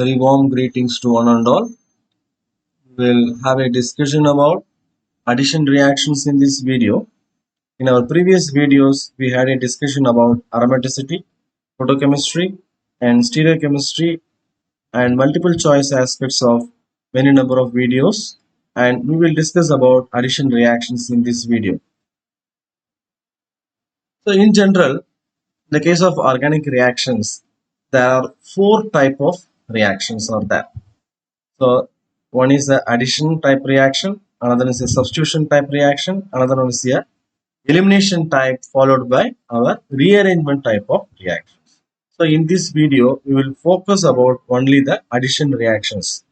Very warm greetings to one and all. We'll have a discussion about addition reactions in this video. In our previous videos, we had a discussion about aromaticity, photochemistry, and stereochemistry, and multiple choice aspects of many number of videos. And we will discuss about addition reactions in this video. So in general, in the case of organic reactions, there are four type of reactions are there. So one is the addition type reaction, another is a substitution type reaction, another one is a elimination type followed by our rearrangement type of reactions. So in this video, we will focus about only the addition reactions.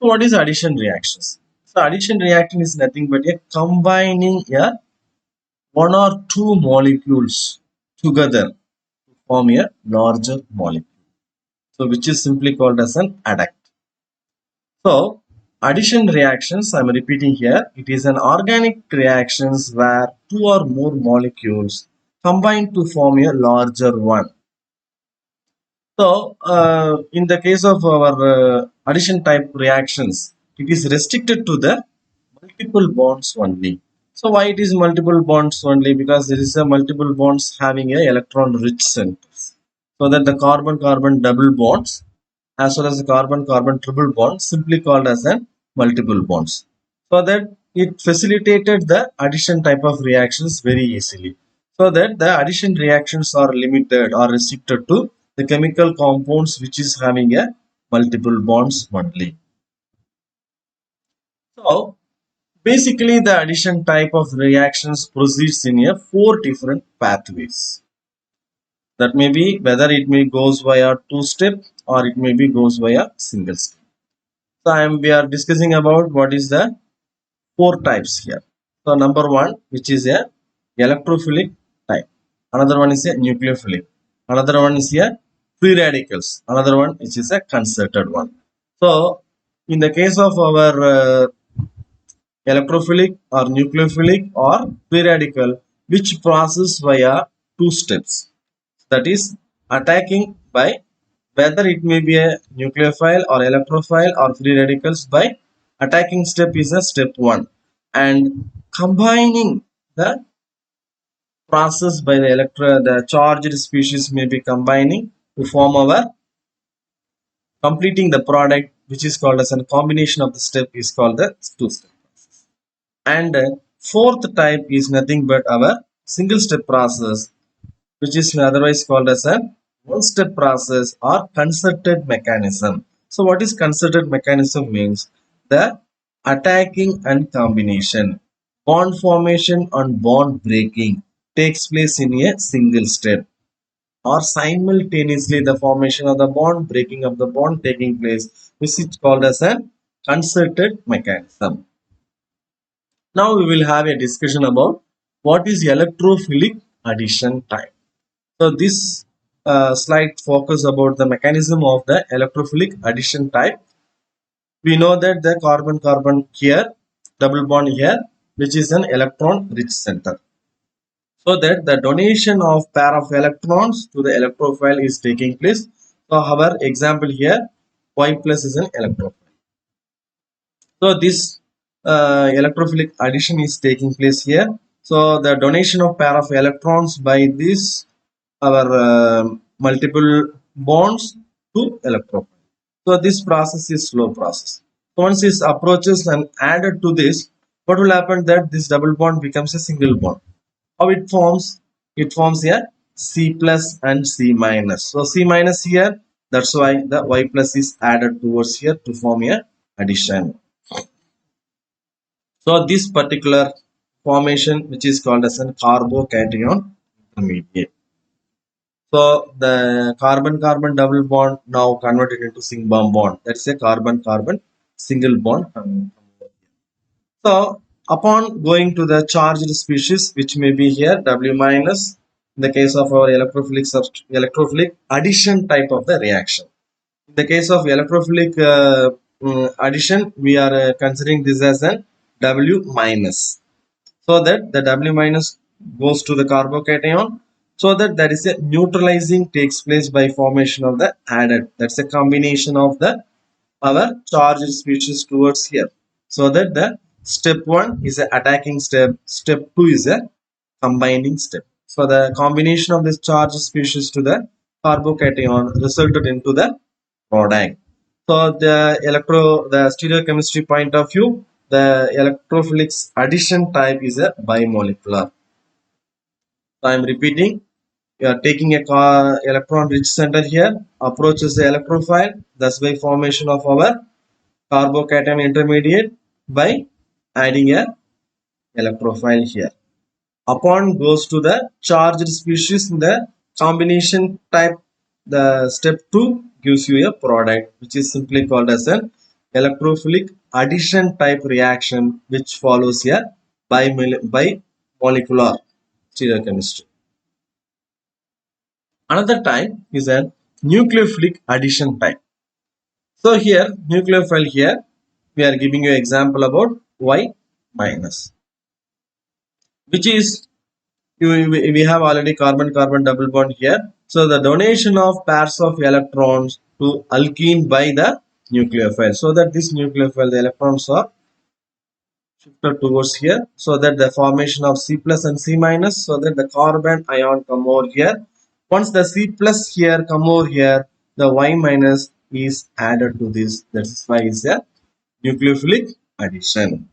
So what is addition reactions? So addition reaction is nothing but a combining a one or two molecules together to form a larger molecule. So which is simply called as an adduct. So addition reactions, I am repeating here, it is an organic reactions where two or more molecules combine to form a larger one. So in the case of our addition type reactions, it is restricted to the multiple bonds only. So why it is multiple bonds only? Because there is a multiple bonds having a electron rich centers. So that the carbon-carbon double bonds as well as the carbon-carbon triple bond simply called as a multiple bonds. So that it facilitated the addition type of reactions very easily. So that the addition reactions are limited or restricted to the chemical compounds which is having a multiple bonds only. So basically the addition type of reactions proceeds in a four different pathways. That may be whether it may goes via two-step or it may be goes via single step. So we are discussing about what is the four types here. So number one, which is a electrophilic type. Another one is a nucleophilic. Another one is a free radicals. Another one which is a concerted one. So in the case of our electrophilic or nucleophilic or free radical, which process via two steps. That is attacking by whether it may be a nucleophile or electrophile or free radicals by attacking step is a step 1 and combining the process by the charged species may be combining to form our completing the product which is called as a combination of the step is called the two-step process. And fourth type is nothing but our single step process which is otherwise called as a one-step process or concerted mechanism. So what is concerted mechanism means? The attacking and combination, bond formation and bond breaking takes place in a single step or simultaneously the formation of the bond, breaking of the bond taking place, which is called as a concerted mechanism. Now we will have a discussion about what is electrophilic addition type. So this slide focus about the mechanism of the electrophilic addition type. We know that the carbon-carbon here, double bond here, which is an electron-rich center. So that the donation of pair of electrons to the electrophile is taking place. So our example here, Y plus is an electrophile. So this electrophilic addition is taking place here. So the donation of pair of electrons by this our multiple bonds to electrophile. So this process is slow process. So once this approaches and added to this, what will happen that this double bond becomes a single bond. How it forms? It forms a C plus and C minus. So C minus here, that's why the Y plus is added towards here to form a addition. So this particular formation which is called as a carbocation intermediate. So the carbon-carbon double bond now converted into sigma bond. That's a carbon-carbon single bond. So upon going to the charged species, which may be here W minus, in the case of our electrophilic addition type of the reaction. In the case of electrophilic addition, we are considering this as an W minus. So that the W minus goes to the carbocation. So that there is a neutralizing takes place by formation of the added. That's a combination of the our charged species towards here. So that the step 1 is a attacking step, step 2 is a combining step. So the combination of this charged species to the carbocation resulted into the product. So the stereochemistry point of view, the electrophilic addition type is a bimolecular. So I am repeating. You are taking a electron rich center here, approaches the electrophile, thus by formation of our carbocation intermediate by adding a electrophile here. Upon goes to the charged species in the combination type, the step 2 gives you a product which is simply called as an electrophilic addition type reaction, which follows a bimolecular stereochemistry. Another type is a nucleophilic addition type. So here nucleophile here we are giving you example about Y minus, which is we have already carbon carbon double bond here. So the donation of pairs of electrons to alkene by the nucleophile, so that this nucleophile the electrons are shifted towards here, so that the formation of C plus and C minus, so that the carbon ion come over here. Once the C plus here come over here, the Y minus is added to this. That is why it's a nucleophilic addition.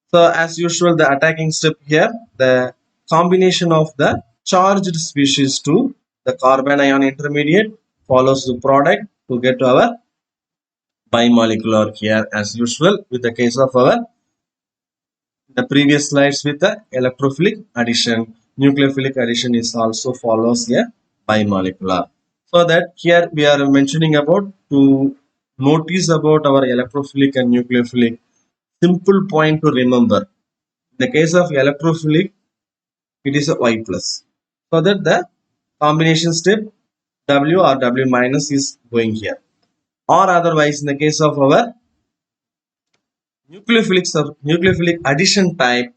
So as usual, the attacking step here, the combination of the charged species to the carbon ion intermediate follows the product to get to our bimolecular here as usual with the case of our the previous slides with the electrophilic addition. Nucleophilic addition is also follows a bimolecular. So that here we are mentioning about to notice about our electrophilic and nucleophilic. Simple point to remember. In the case of electrophilic, it is a Y plus. So that the combination step W or W minus is going here. Or otherwise, in the case of our nucleophilic addition type,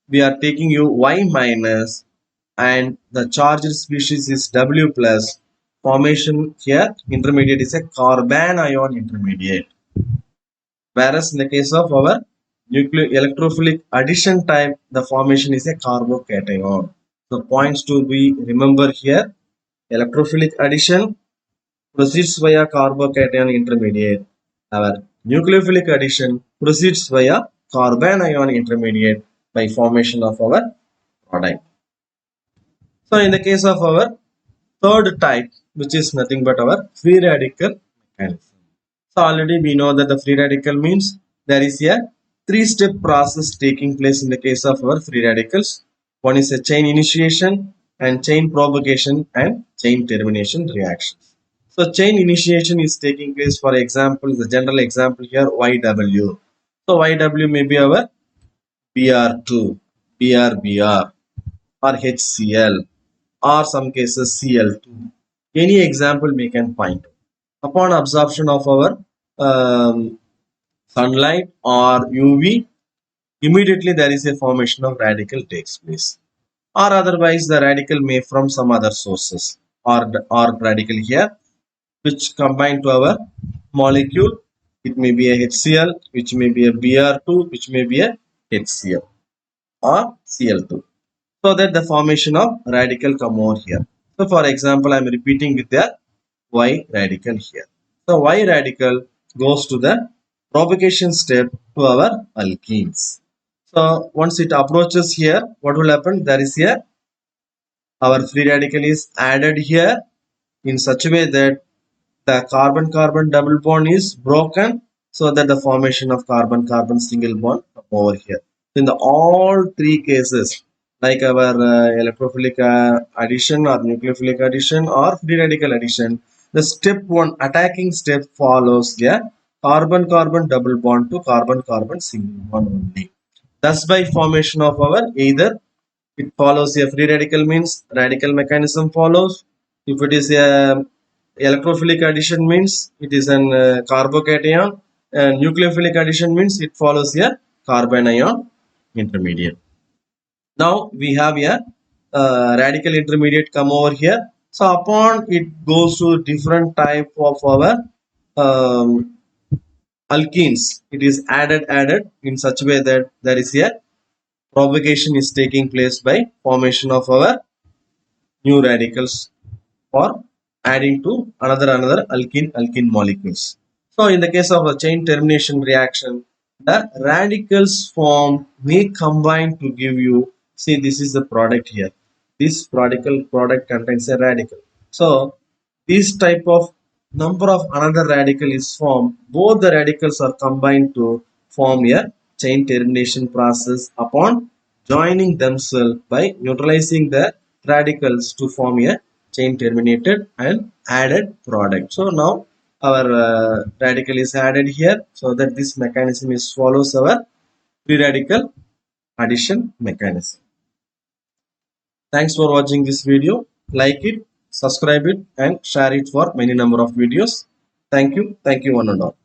we are taking you Y minus and the charged species is W plus. Formation here, intermediate is a carbon ion intermediate. Whereas in the case of our electrophilic addition type, the formation is a carbocation. So points to be remember here, electrophilic addition proceeds via carbocation intermediate. Our nucleophilic addition proceeds via carbon ion intermediate by formation of our product. So in the case of our third type, which is nothing but our free radical mechanism. So already we know that the free radical means there is a three-step process taking place in the case of our free radicals. One is a chain initiation and chain propagation and chain termination reactions. So chain initiation is taking place, for example, the general example here YW. So YW may be our BR2, BRBR or HCl or some cases Cl2. Any example we can find. Upon absorption of our sunlight or UV, immediately there is a formation of radical takes place. Or otherwise the radical may from some other sources or radical here which combine to our molecule. It may be a HCl, which may be a Br2, which may be a HCl or Cl2. So that the formation of radical come over here. So for example, I am repeating with the Y radical here. So Y radical goes to the propagation step to our alkenes. So once it approaches here, what will happen? There is here our free radical is added here in such a way that the carbon-carbon double bond is broken, so that the formation of carbon-carbon single bond over here. In the all three cases, like our electrophilic addition or nucleophilic addition or free radical addition, the step 1 attacking step follows the carbon-carbon double bond to carbon-carbon single bond only. Thus by formation of our either it follows a free radical means radical mechanism follows. If it is a electrophilic addition means it is an carbocation, and nucleophilic addition means it follows a carbon ion intermediate. Now we have a radical intermediate come over here. So upon it goes to different type of our alkenes, it is added in such a way that there is a propagation is taking place by formation of our new radicals or adding to another alkene molecules. So in the case of a chain termination reaction, the radicals formed may combine to give you, see, this is the product here, this product contains a radical. So this type of number of another radical is formed, both the radicals are combined to form a chain termination process upon joining themselves by neutralizing the radicals to form a chain terminated and added product. So now our radical is added here, so that this mechanism is follows our free radical addition mechanism. Thanks for watching this video. Like it, subscribe it, and share it for many number of videos. Thank you one and all.